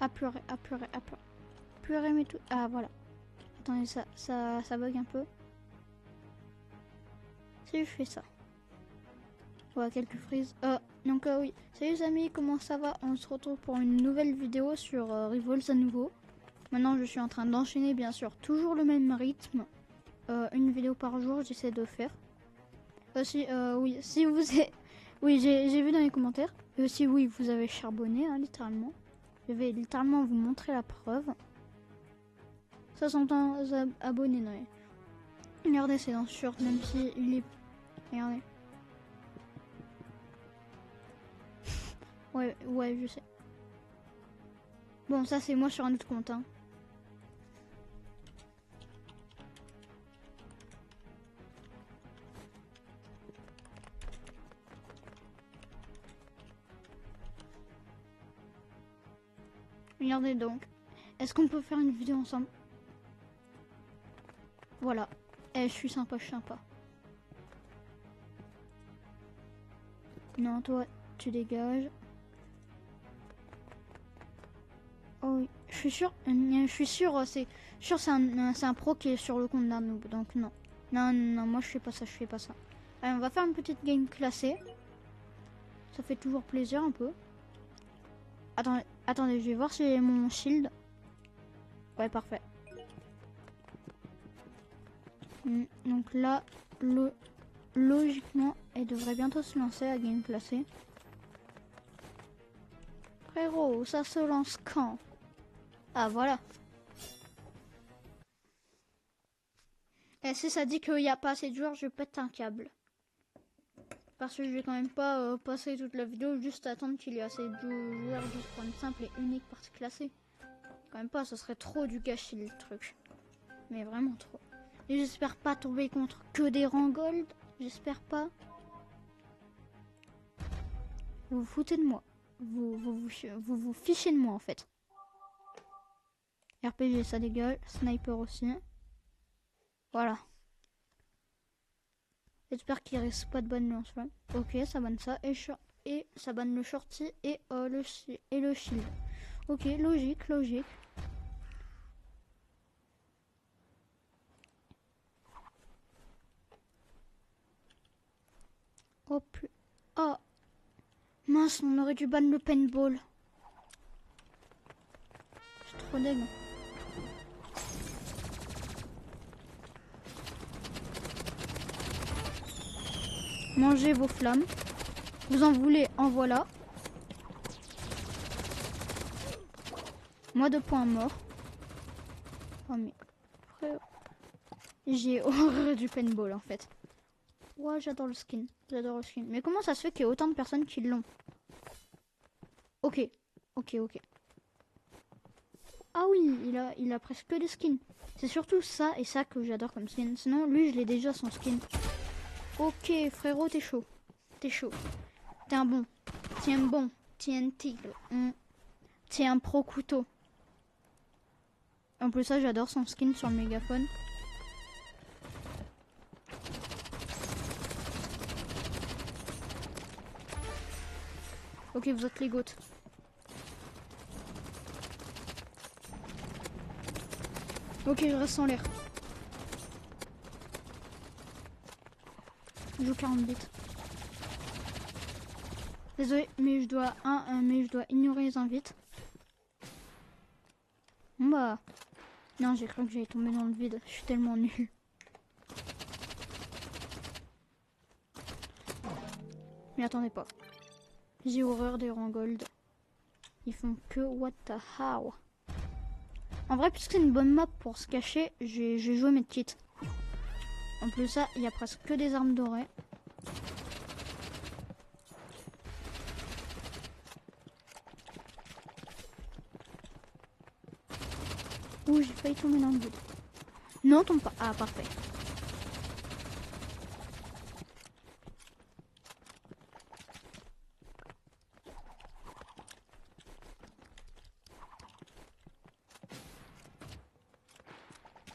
Apuré, apuré, apuré. Apuré, mais tout. Ah, voilà. Attendez, ça bug un peu. Si je fais ça. Ouais, quelques frises. Donc oui. Salut les amis, comment ça va? On se retrouve pour une nouvelle vidéo sur Revolts à nouveau. Maintenant, je suis en train d'enchaîner, bien sûr, toujours le même rythme. Une vidéo par jour, j'essaie de faire. Oui, si vous avez... Oui, j'ai vu dans les commentaires. Et aussi, oui, vous avez charbonné, hein, littéralement. Je vais littéralement vous montrer la preuve. 500 abonnés, non. Regardez, c'est dans short, même si il est... Regardez. Ouais, je sais. Bon, ça, c'est moi sur un autre compte, hein. Regardez donc. Est-ce qu'on peut faire une vidéo ensemble? Voilà. Eh, je suis sympa, je suis sympa. Non, toi, tu dégages. Oh oui, je suis sûr, c'est un pro qui est sur le compte d'un noob, donc non. Non, moi je fais pas ça, je fais pas ça. Allez, on va faire une petite game classée. Ça fait toujours plaisir un peu. Attendez, je vais voir si j'ai mon shield. Ouais, parfait. Donc là, logiquement, elle devrait bientôt se lancer à game classée. Frérot, ça se lance quand? Ah, voilà. Et si ça dit qu'il n'y a pas assez de joueurs, je pète un câble. Parce que je vais quand même pas passer toute la vidéo juste attendre qu'il y ait assez de joueurs juste pour une simple et unique partie classée. Quand même pas, ce serait trop du gâchis le truc. Mais vraiment trop. Et j'espère pas tomber contre que des rangs gold. J'espère pas. Vous vous foutez de moi. Vous fichez de moi en fait. RPG ça dégage. Sniper aussi. Voilà. J'espère qu'il reste pas de bonne lance là. Ok, ça banne ça. Et ça banne le shorty et le shield. Ok, logique. Oh, mince, on aurait dû ban le paintball. C'est trop dégueu. Mangez vos flammes. Vous en voulez, en voilà. Moi 2 points morts. Oh mais frère. J'ai horreur du paintball en fait. Ouais, j'adore le skin. Mais comment ça se fait qu'il y a autant de personnes qui l'ont? Ok. Ah oui, il a presque des skins. C'est surtout ça et ça que j'adore comme skin. Sinon, lui, je l'ai déjà son skin. Ok, frérot, t'es chaud. T'es un bon. T'es un tigre. T'es un pro couteau. En plus, ça, j'adore son skin sur le mégaphone. Ok, vous êtes les goats. Ok, je reste en l'air. Je joue 40 bits. Désolé, mais je dois ignorer les invites. Bon bah. Non, j'ai cru que j'allais tomber dans le vide. Je suis tellement nul. Mais attendez pas. J'ai horreur des rangs gold. Ils font que what the how. En vrai, puisque c'est une bonne map pour se cacher, j'ai joué mes kits. En plus ça, il y a presque que des armes dorées. Ouh, j'ai failli tomber dans le vide. Non, tombe pas. Ah, parfait.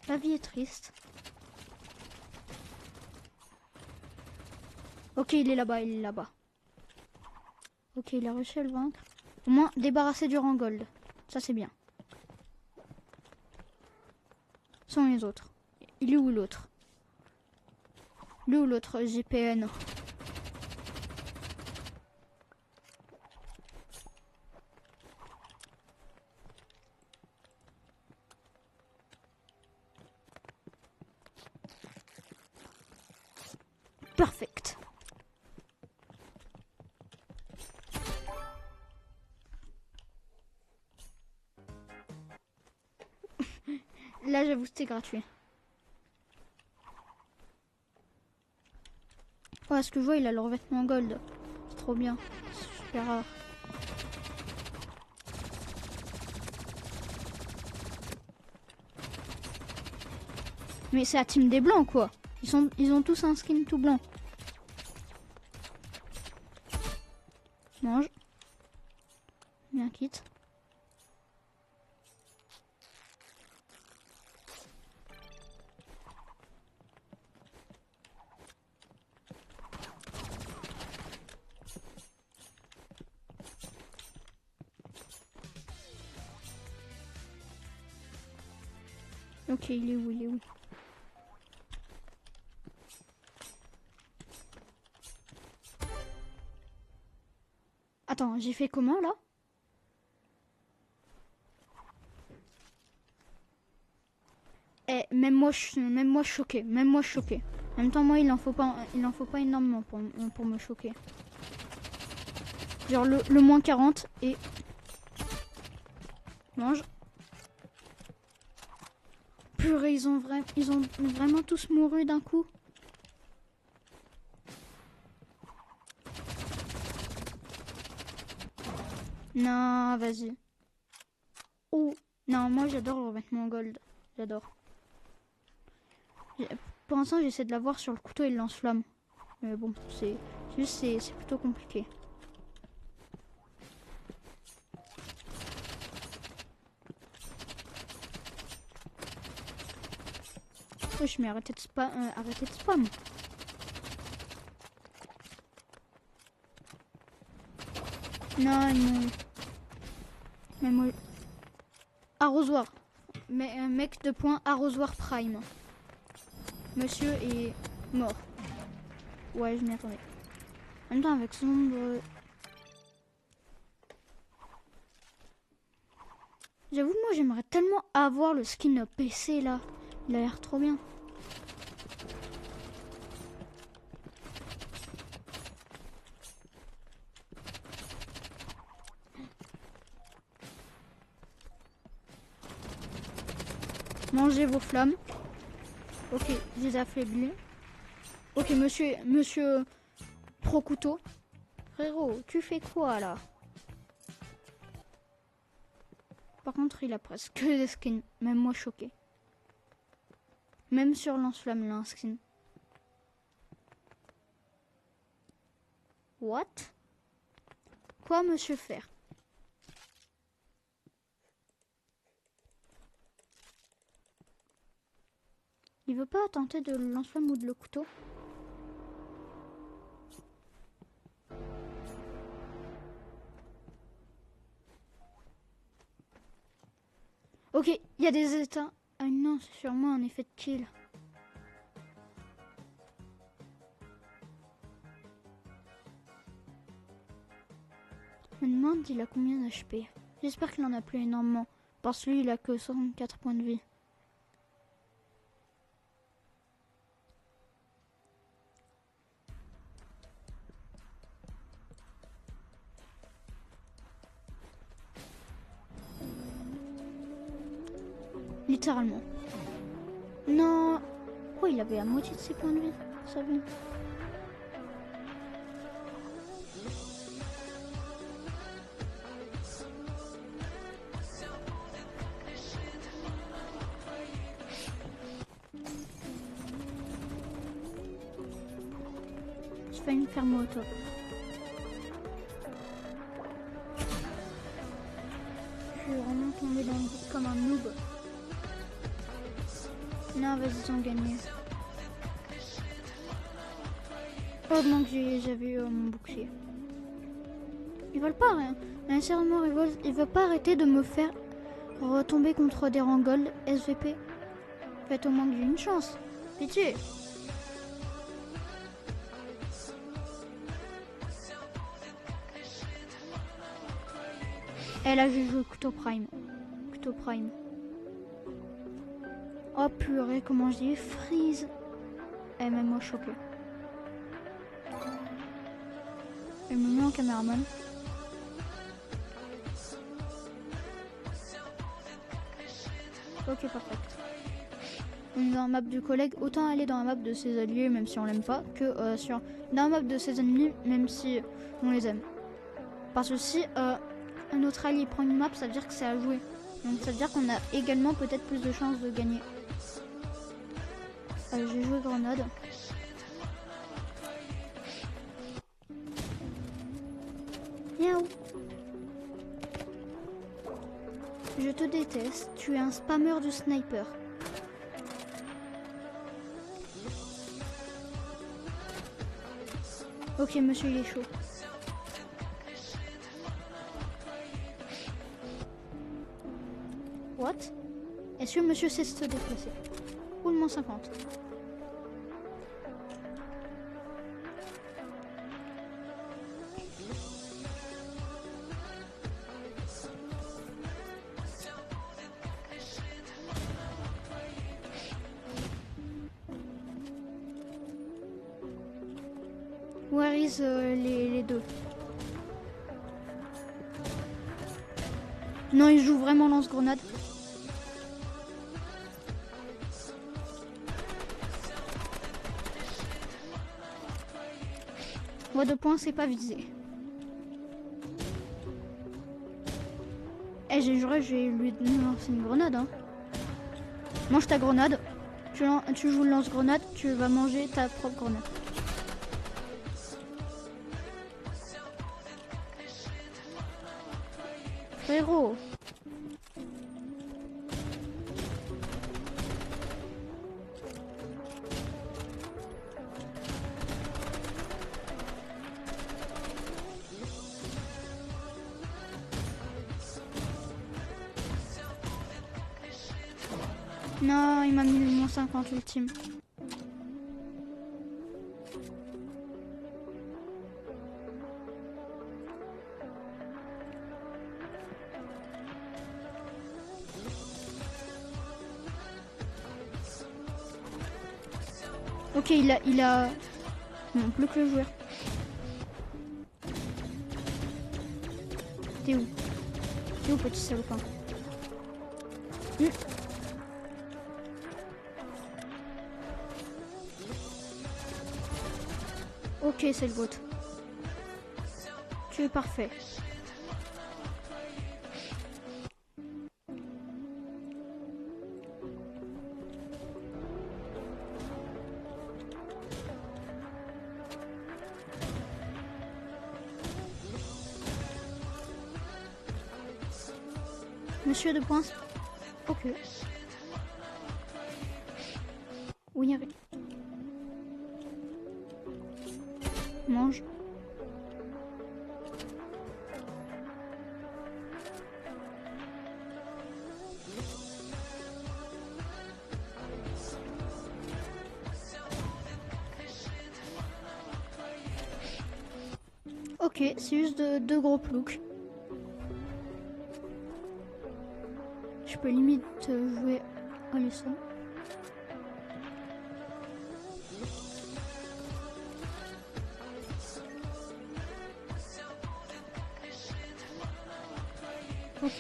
La vie est triste. Ok, il est là-bas. Ok, il a réussi à le vaincre. Au moins, débarrassé du rang gold. Ça c'est bien. Sont les autres. Il est où l'autre? Il est où l'autre GPN? Perfect. Là, j'avoue, c'était gratuit. Ouais, ce que je vois, il a le revêtement gold. C'est trop bien. C'est super rare. Mais c'est la team des blancs, quoi. Ils ont tous un skin tout blanc. Mange. Bien quitte. Ok, il est où? Il est où? Attends, j'ai fait comment là? Eh, même moi choqué, même moi choqué. En même temps, moi, il en faut pas énormément pour me choquer. Genre le moins 40 et mange. Purée, ils ont vraiment tous mouru d'un coup. Non, vas-y. Oh, non, moi j'adore le revêtement gold. J'adore. Pour l'instant, j'essaie de l'avoir sur le couteau et le lance-flamme. Mais bon, c'est plutôt compliqué. Wesh, mais arrêtez de spam. Non, mais moi... Arrosoir. Mais mec de point arrosoir prime. Monsieur est mort. Ouais, je m'y attendais. En même temps, avec son nombre... J'avoue, moi, j'aimerais tellement avoir le skin PC, là. Il a l'air trop bien. Mangez vos flammes. Ok, je les affaiblis. Ok, monsieur pro couteau. Frérot, tu fais quoi là? Par contre, il a presque que des skins. Même moi choqué. Même sur lance-flamme, il a un skin. What? Quoi, monsieur faire? Il veut pas tenter de le lance-flamme ou de le couteau? Ok, il y a des états. Ah non, c'est sûrement un effet de kill. Je me demande il a combien d'HP. J'espère qu'il en a plus énormément. Parce que lui, il a que 64 points de vie. Littéralement. Non. Pourquoi il avait la moitié de ses points de vie? Ça vient. Je fais une ferme auto. Je suis vraiment tombé dans le groupe comme un noob. Non, vas-y, ils ont gagné. Heureusement que j'avais eu mon bouclier. Ils veulent pas, hein. Mais sérieusement, Revolt, il veut pas arrêter de me faire retomber contre des rangs gold SVP. Faites au moins que j'ai une chance. Pitié. Et là, j'ai joué couteau prime. Couteau prime. Oh purée, comment je dis freeze. Et même moi choqué. Elle me met en caméraman. Ok, parfait. On est dans la map du collègue, autant aller dans la map de ses alliés, même si on l'aime pas, que dans la map de ses ennemis, même si on les aime. Parce que si un autre allié prend une map, ça veut dire que c'est à jouer. Donc ça veut dire qu'on a également peut-être plus de chances de gagner. J'ai joué grenade. Miaou. Je te déteste, tu es un spammeur du sniper. Ok, monsieur, il est chaud. What? Est-ce que monsieur sait se déplacer? Roulement 50. Where is les deux? Non, il joue vraiment lance-grenade. Moi, 2 points, c'est pas visé. Eh, j'ai juré, je vais lui lancer une grenade. Hein. Mange ta grenade. Tu joues le lance-grenade, tu vas manger ta propre grenade. Frérot. Non, il m'a mis le moins 50 ultime. Ok, il a... Non, plus que le joueur. T'es où? T'es où, petit salopin? Ok, c'est le vote. Tu es parfait. Monsieur de points. Ok. Oui, avec. Mange. Ok, c'est juste deux gros ploucs. Je peux limite jouer à l'essai. Ok.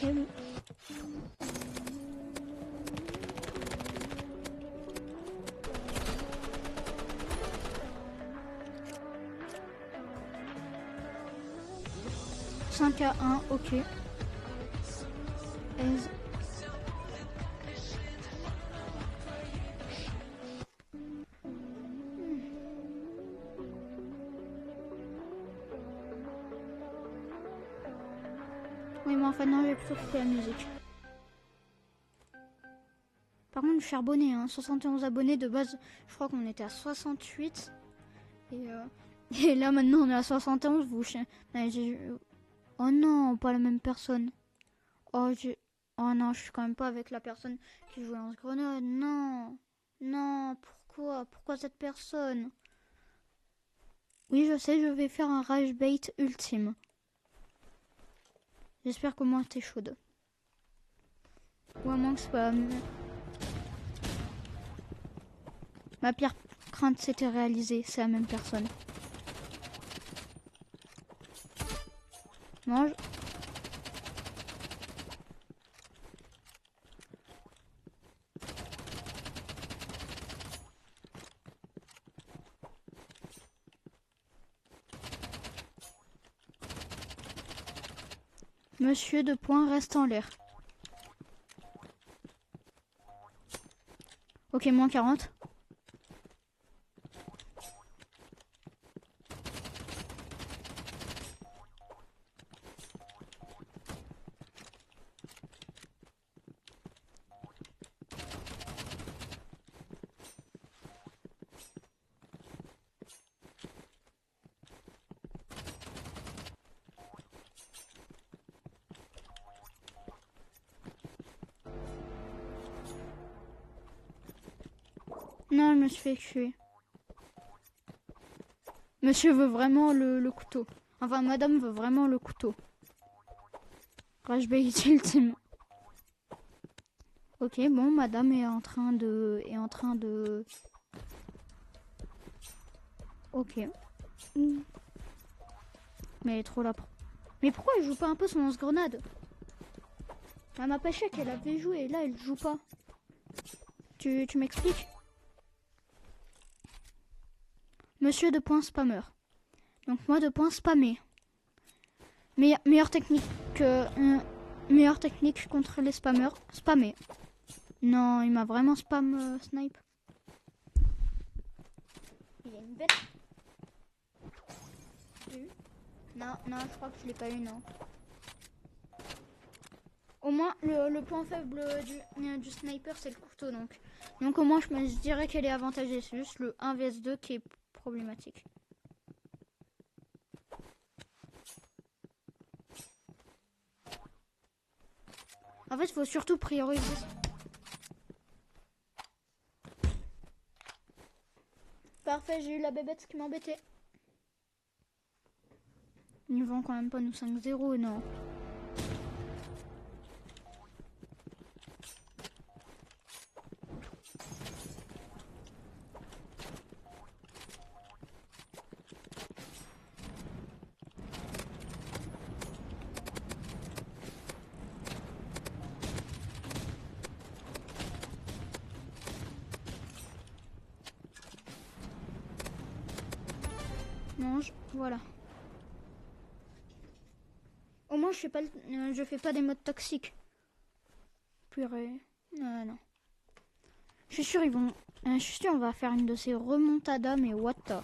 5 à 1, ok. Aise. Oui, mais enfin, non, j'ai plutôt écouté la musique. Par contre, je suis abonné, hein, 71 abonnés. De base, je crois qu'on était à 68. Et là, maintenant, on est à 71. Oh non, pas la même personne. Oh, oh non, je suis quand même pas avec la personne qui jouait en grenade. Non. Non, pourquoi? Pourquoi cette personne? Oui, je sais, je vais faire un rage bait ultime. J'espère qu'au moins t'es chaude. Ou à moins que c'est pas... Ma pire crainte s'était réalisée, c'est la même personne. Mange. Monsieur de Point reste en l'air. Ok, moins 40. Non, je me suis fait tuer. Monsieur veut vraiment le couteau. Enfin, madame veut vraiment le couteau. Rage bait ultime. Ok, bon, madame est en train de... Ok. Mais elle est trop là. Mais pourquoi elle joue pas un peu son lance-grenade? Elle m'a pas fait qu'elle avait joué et là elle joue pas. Tu m'expliques? Monsieur de Point spammer. Donc moi de Point spammé. Meilleure technique contre les spammers. Spammer. Non, il m'a vraiment spam snipe. Il a une bête. Non, non, je crois que je l'ai pas eu, non. Au moins, le point faible du sniper, c'est le couteau, donc. Donc au moins, je dirais qu'elle est avantagée. C'est juste le 1 vs 2 qui est problématique. En fait, il faut surtout prioriser. Parfait, j'ai eu la bébête qui m'embêtait. Ils vont quand même pas nous 5-0, non. Mange, voilà. Au moins, je fais pas des modes toxiques. Purée. Non. Je suis sûr, je suis sûr, on va faire une de ces remontadas, mais what the...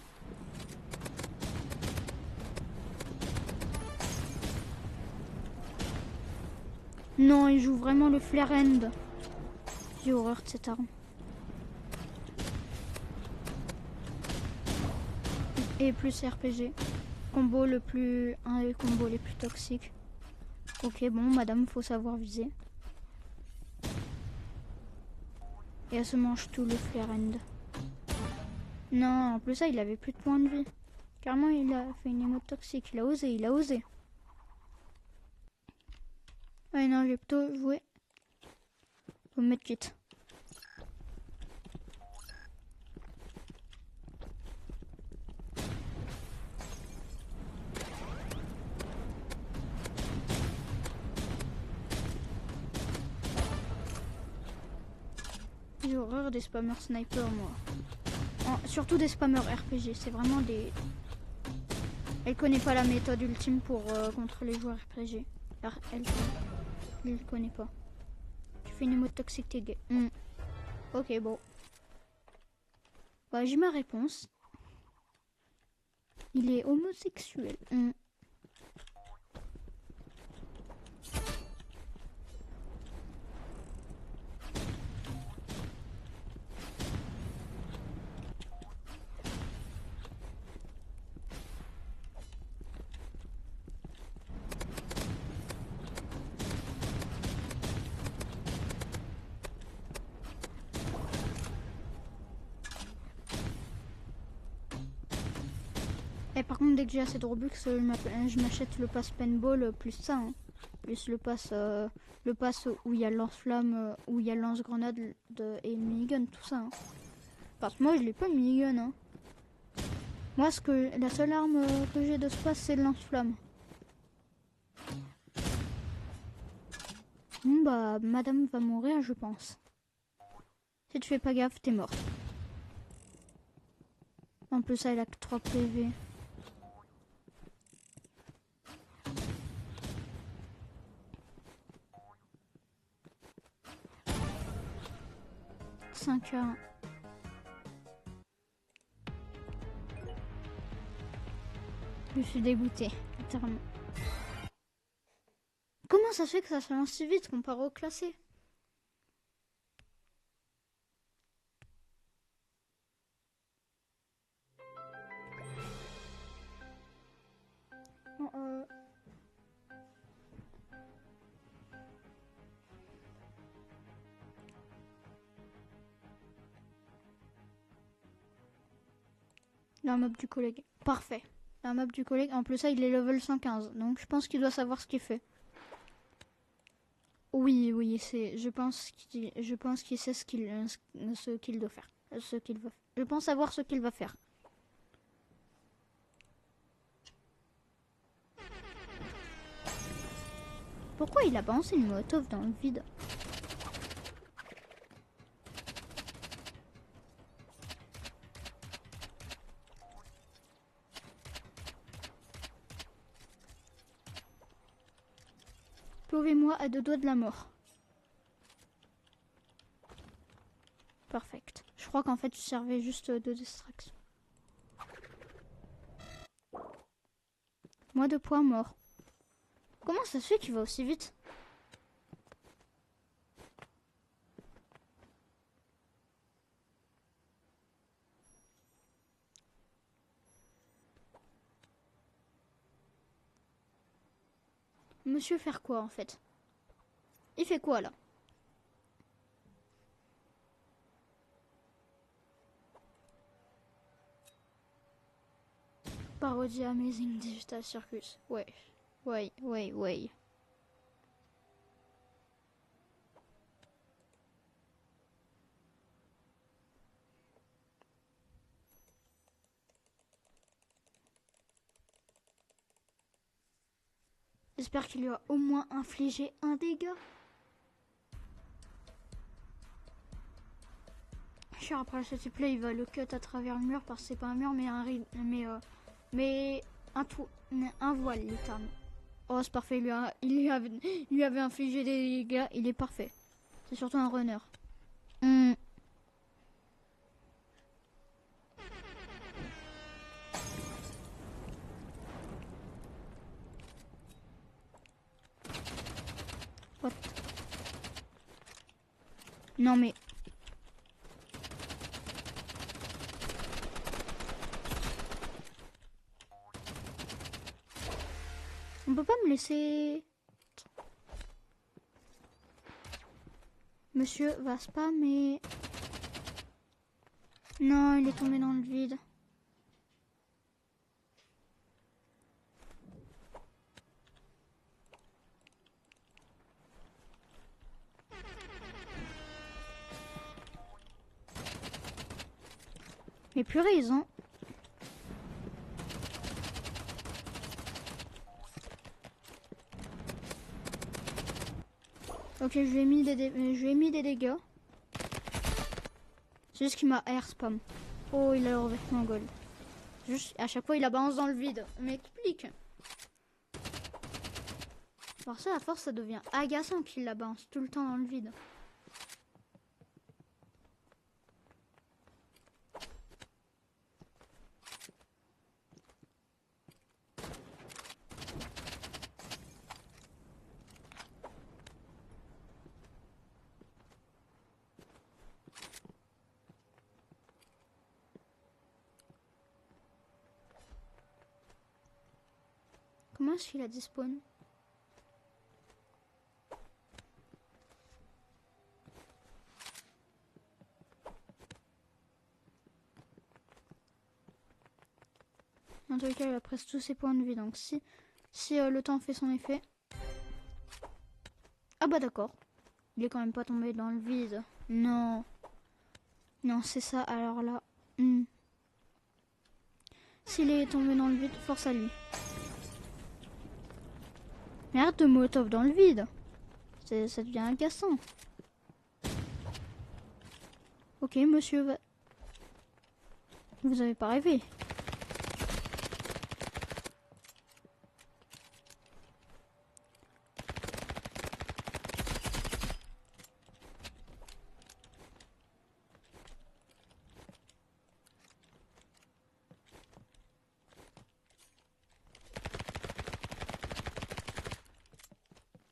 Non, il joue vraiment le flare end. J'ai horreur de cette arme. Et plus RPG. Combo le plus... Un des combos les plus toxiques. Ok, bon, madame, faut savoir viser. Et elle se mange tout le flare end. Non, en plus ça, il avait plus de points de vie. Carrément, il a fait une émote toxique. Il a osé. Ouais, non, j'ai plutôt joué au medkit. J'ai horreur des spammers sniper, moi. Surtout des spammers RPG. C'est vraiment des... Elle connaît pas la méthode ultime pour contre les joueurs RPG. Alors, elle connaît pas. Tu fais une émote toxique, t'es gay. Ok, bon. Bah, j'ai ma réponse. Il est homosexuel. Et par contre, dès que j'ai assez de Robux, je m'achète le pass paintball plus ça. Hein. Plus le pass où il y a lance-flamme, où il y a lance-grenade et minigun, tout ça. Hein. Parce que moi, je l'ai pas le minigun. Hein. Moi, la seule arme que j'ai de ce pass, c'est le lance-flamme. Bon, bah, madame va mourir, je pense. Si tu fais pas gaffe, t'es mort. En plus, elle a que 3 PV. Cinq heures. Je suis dégoûtée, littéralement. Comment ça se fait que ça se lance si vite comparé au classé? Non, la map du collègue. Parfait. La map du collègue. En plus, ça, il est level 115. Donc, je pense qu'il doit savoir ce qu'il fait. Oui, oui, je pense qu'il sait ce qu'il doit faire. Je pense savoir ce qu'il va faire. Pourquoi il a balancé une molotov dans le vide? Sauvez-moi à 2 doigts de la mort. Perfect. Je crois qu'en fait, tu servais juste de distraction. Moi de poids mort. Comment ça se fait qu'il va aussi vite? Monsieur faire quoi en fait? Il fait quoi là? Parodie Amazing Digital Circus. Ouais. Ouais, ouais, ouais. J'espère qu'il lui a au moins infligé un dégât. Je suis après ce type là, il va le cut à travers le mur parce que c'est pas un mur mais mais un voile littéralement. Oh c'est parfait, il lui avait infligé des dégâts, il est parfait. C'est surtout un runner. What? Non mais... On peut pas me laisser... Monsieur va spammer. Non, il est tombé dans le vide. Mais purée, ils ont... Ok, je lui ai mis des dégâts. C'est juste qu'il m'a air spam. Oh, il a le revêtement gold. Juste, à chaque fois, il la balance dans le vide. Mais explique. Alors ça, à force, ça devient agaçant qu'il la balance tout le temps dans le vide. Comment est-ce qu'il a despawn? En tout cas, il a presque tous ses points de vie. Donc si le temps fait son effet... Ah bah d'accord. Il est quand même pas tombé dans le vide. Non. Non, c'est ça. Alors là... S'il est tombé dans le vide, force à lui. Mais arrête de molotov dans le vide. Ça devient agaçant. Ok, monsieur... Vous avez pas rêvé.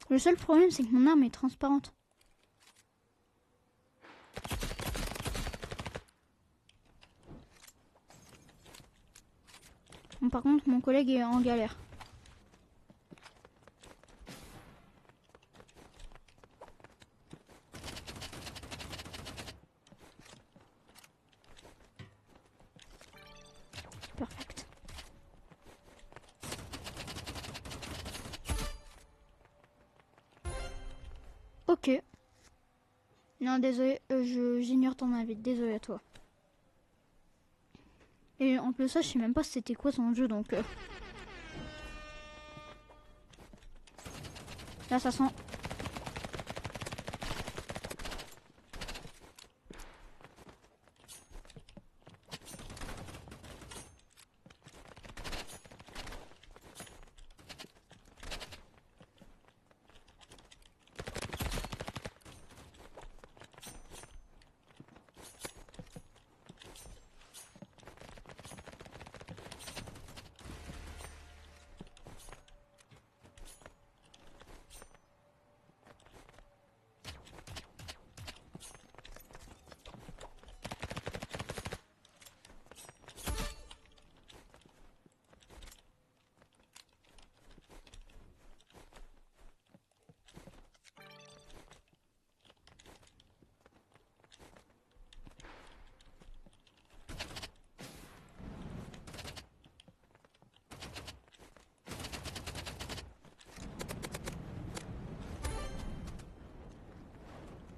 Le seul problème, c'est que mon arme est transparente. Bon, par contre, mon collègue est en galère. Perfect. Ok. Non, désolé, j'ignore ton avis. Désolé à toi. Et en plus ça, je sais même pas c'était quoi son jeu, donc... Là, ça sent...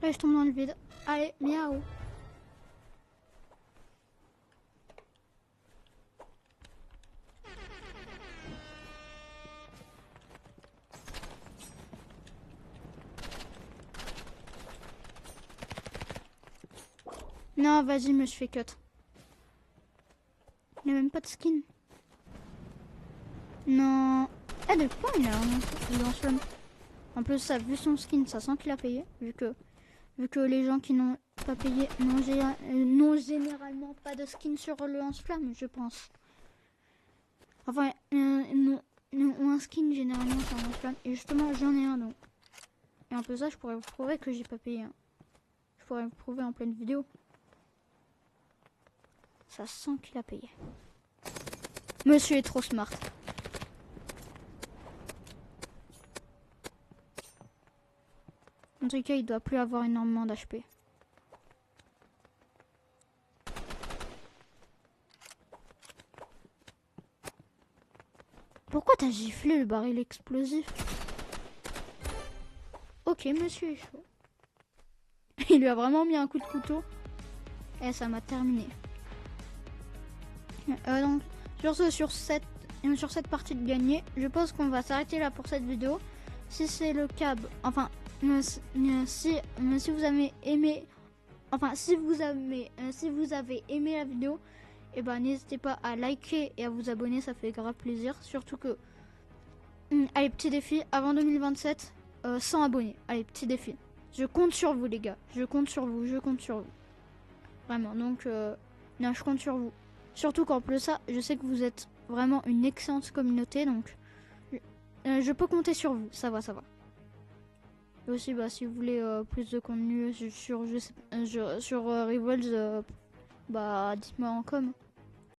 Là, je tombe dans le vide. Allez, miaou. Non, vas-y, me je fais cut. Il n'y a même pas de skin. Non. Ah, de quoi il a un lance-flamme. En plus, ça, vu son skin, ça sent qu'il a payé. Vu que les gens qui n'ont pas payé n'ont généralement pas de skin sur le lance-flamme, je pense. Enfin, ont un skin généralement sur le lance-flamme. Et justement, j'en ai un, donc. Et un peu ça, je pourrais vous prouver que j'ai pas payé. Hein. Je pourrais vous prouver en pleine vidéo. Ça sent qu'il a payé. Monsieur est trop smart. En tout cas, il doit plus avoir énormément d'HP. Pourquoi t'as giflé le baril explosif? Ok, monsieur est chaud. Il lui a vraiment mis un coup de couteau. Et ça m'a terminé. Donc, sur cette partie de gagner, je pense qu'on va s'arrêter là pour cette vidéo. Si c'est le cas, enfin, si vous avez aimé, enfin, si vous avez aimé la vidéo, et ben n'hésitez pas à liker et à vous abonner, ça fait grave plaisir. Surtout que, allez, petit défi, avant 2027, 100 abonnés. Allez, petit défi. Je compte sur vous, les gars. Je compte sur vous. Vraiment, donc, non, je compte sur vous. Surtout qu'en plus ça, je sais que vous êtes vraiment une excellente communauté, donc je peux compter sur vous. Ça va. Et aussi, bah, si vous voulez plus de contenu sur Revolz, bah, dites-moi en com.